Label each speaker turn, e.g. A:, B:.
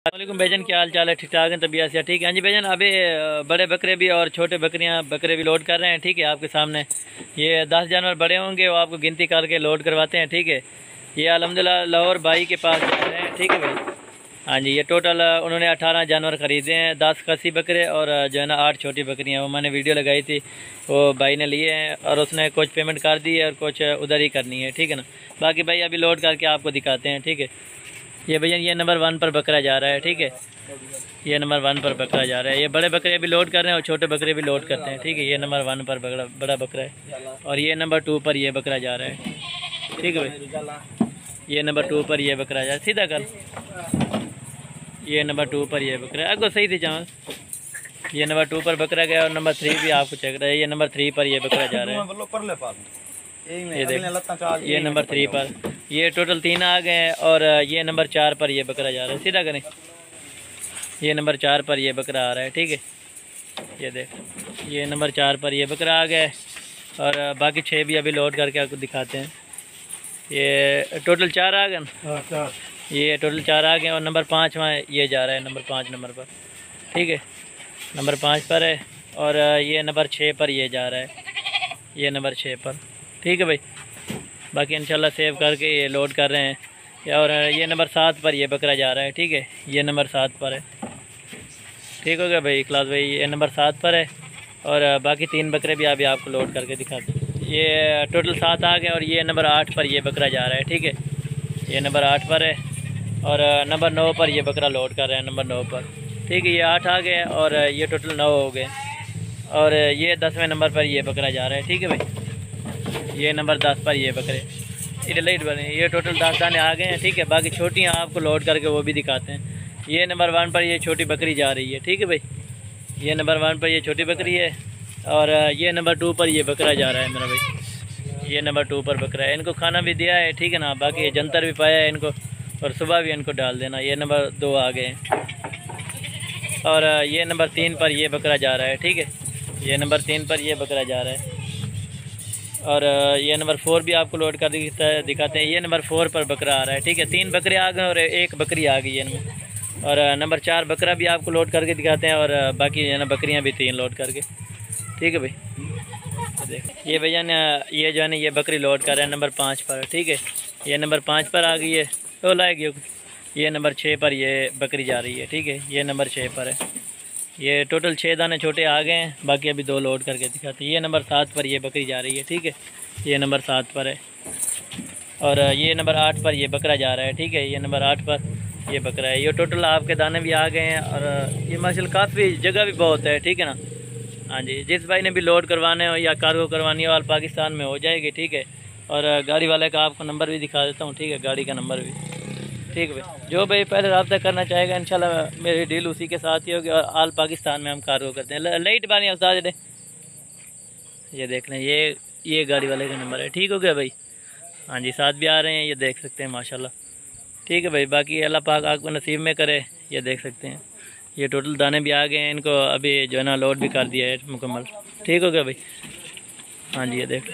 A: अस्सलामुअलैकुम भाईजान, क्या हाल चाल है? ठीक ठाक है, तबीयत से ठीक है? हाँ जी भाईजान, अभी बड़े बकरे भी और छोटे बकरे भी लोड कर रहे हैं। ठीक है, आपके सामने ये 10 जानवर बड़े होंगे, वो आपको गिनती करके लोड करवाते हैं। ठीक है, ये अलहमदुलिल्लाह लाहौर भाई के पास जा रहे हैं। ठीक है भाई, हाँ जी, ये टोटल उन्होंने 18 जानवर ख़रीदे हैं, 10 खसी बकरे और जो है ना 8 छोटी बकरियाँ। वो मैंने वीडियो लगाई थी, वो भाई ने लिए हैं और उसने कुछ पेमेंट कर दी है और कुछ उधर ही करनी है। ठीक है ना, बाकी भाई अभी लोड करके आपको दिखाते हैं। ठीक है, ये भैया ये नंबर 1 पर बकरा जा रहा है। ठीक है, ये नंबर 1 पर बकरा जा रहा है। ये बड़े बकरे भी लोड कर रहे हैं और छोटे बकरे भी लोड करते हैं। ठीक है, ये नंबर 1 पर बड़ा बकरा है और ये नंबर 2 पर ये बकरा जा रहा है। ठीक है भाई, ये नंबर 2 पर ये बकरा जा रहा है। सीधा कर, ये नंबर 2 पर ये बकरा है। आपको सही थी जहाँ ये नंबर 2 पर बकरा गया और नंबर 3 भी आपको चेक रहा है। ये नंबर 3 पर ये बकरा जा रहा है। ये देख, ये नंबर 3 पर ये टोटल 3 आ गए हैं और ये नंबर 4 पर ये बकरा जा रहा है। सीधा करें, ये नंबर 4 पर ये बकरा आ रहा है। ठीक है, ये देख, ये नंबर 4 पर ये बकरा आ गया और बाकी 6 भी अभी लोड करके आपको दिखाते हैं। ये टोटल 4 आ गए, ये टोटल 4 आ गए और नंबर 5 वहाँ ये जा रहा है, नंबर 5 नंबर पर। ठीक है, नंबर 5 पर है और ये नंबर 6 पर ये जा रहा है, ये नंबर 6 पर। ठीक है भाई, बाकी इंशाल्लाह सेव करके ये लोड कर रहे हैं। और ये नंबर 7 पर ये बकरा जा रहा है। ठीक है, ये नंबर 7 पर है। ठीक हो गया भाई इखलास भाई, ये नंबर 7 पर है और बाकी 3 बकरे भी अभी आपको लोड करके दिखाते हैं। ये टोटल 7 आ गए और ये नंबर 8 पर ये बकरा जा रहा है। ठीक है, ये नंबर 8 पर है और नंबर 9 पर ये बकरा लोड कर रहे हैं, नंबर 9 पर। ठीक है, ये 8 आ गए और ये टोटल 9 हो गए और ये 10वें नंबर पर ये बकरा जा रहा है। ठीक है भाई, ये नंबर 10 पर ये बकरे इधर लाइट बने, ये टोटल 10 दाने आ गए हैं। ठीक है, बाकी छोटियाँ आपको लोड करके वो भी दिखाते हैं। ये नंबर 1 पर ये छोटी बकरी जा रही है। ठीक है भाई, ये नंबर 1 पर ये छोटी बकरी है और ये नंबर 2 पर ये बकरा जा रहा है मेरा भाई, ये नंबर 2 पर बकरा है। इनको खाना भी दिया है। ठीक है ना, बाकी जंतर भी पाया है इनको और सुबह भी इनको डाल देना। ये नंबर 2 आ गए हैं और ये नंबर 3 पर ये बकरा जा रहा है। ठीक है, ये नंबर 3 पर ये बकरा जा रहा है और ये नंबर 4 भी आपको लोड कर दिखाते हैं। ये नंबर 4 पर बकरा आ रहा है। ठीक है, 3 बकरे आ गए और 1 बकरी आ गई है इनमें और नंबर 4 बकरा भी आपको लोड करके दिखाते हैं और बाकी है ना बकरियाँ भी 3 लोड करके। ठीक है भाई, देख ये भैया ने ये जो है ना ये बकरी लोड कर रहे हैं नंबर 5 पर। ठीक है, ये नंबर 5 पर आ गई है तो लाएगी। ये नंबर 6 पर ये बकरी जा रही है। ठीक है, ये नंबर 6 पर है। ये टोटल 6 दाने छोटे आ गए हैं, बाकी अभी 2 लोड करके दिखाते हैं। ये नंबर 7 पर ये बकरी जा रही है। ठीक है, ये नंबर 7 पर है और ये नंबर 8 पर ये बकरा जा रहा है। ठीक है, ये नंबर 8 पर ये बकरा है। ये टोटल आपके दाने भी आ गए हैं और ये माशाल्लाह काफ़ी जगह भी बहुत है। ठीक है ना, हाँ जी, जिस भाई ने भी लोड करवाने हो या कार्गो करवानी हो ऑल पाकिस्तान में हो जाएगी। ठीक है, और गाड़ी वाले का आपको नंबर भी दिखा देता हूँ। ठीक है, गाड़ी का नंबर भी। ठीक है भाई, जो भाई पहले रब्ता करना चाहेगा इंशाल्लाह मेरी डील उसी के साथ ही होगी और ऑल पाकिस्तान में हम कार्गो करते हैं। लाइट बानी उस्ताद दे, ये देख लें, ये गाड़ी वाले का नंबर है। ठीक हो गया भाई, हाँ जी, साथ भी आ रहे हैं, ये देख सकते हैं माशाल्लाह। ठीक है भाई, बाकी अल्लाह पाक आपको नसीब में करे। ये देख सकते हैं, ये टोटल दाने भी आ गए हैं, इनको अभी जो है ना लोड भी कर दिया है मुकम्मल। ठीक हो गया भाई, हाँ जी, ये देख